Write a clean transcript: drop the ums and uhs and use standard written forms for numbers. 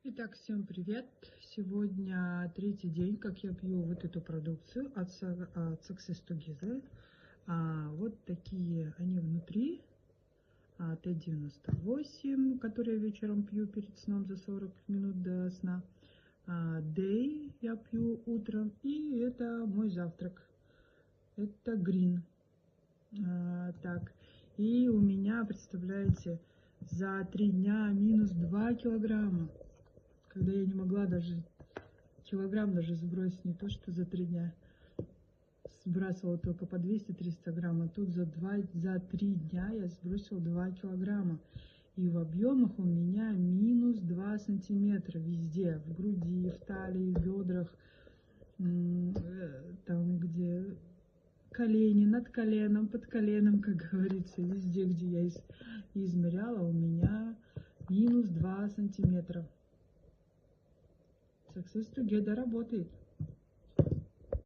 Итак, всем привет! Сегодня третий день, как я пью вот эту продукцию от Success Together. Вот такие они внутри. Т-98, который я вечером пью перед сном за 40 минут до сна. Day я пью утром. И это мой завтрак. Это Green. Так. И у меня, представляете, за 3 дня минус 2 килограмма. Когда я не могла даже килограмм даже сбросить, не то что за 3 дня. Сбрасывала только по 200-300 грамм, а тут за 3 дня я сбросила 2 килограмма. И в объемах у меня минус 2 сантиметра везде, в груди, в талии, в бедрах, там где колени, над коленом, под коленом, как говорится, везде, где я измеряла, у меня минус 2 сантиметра. Success Together работает.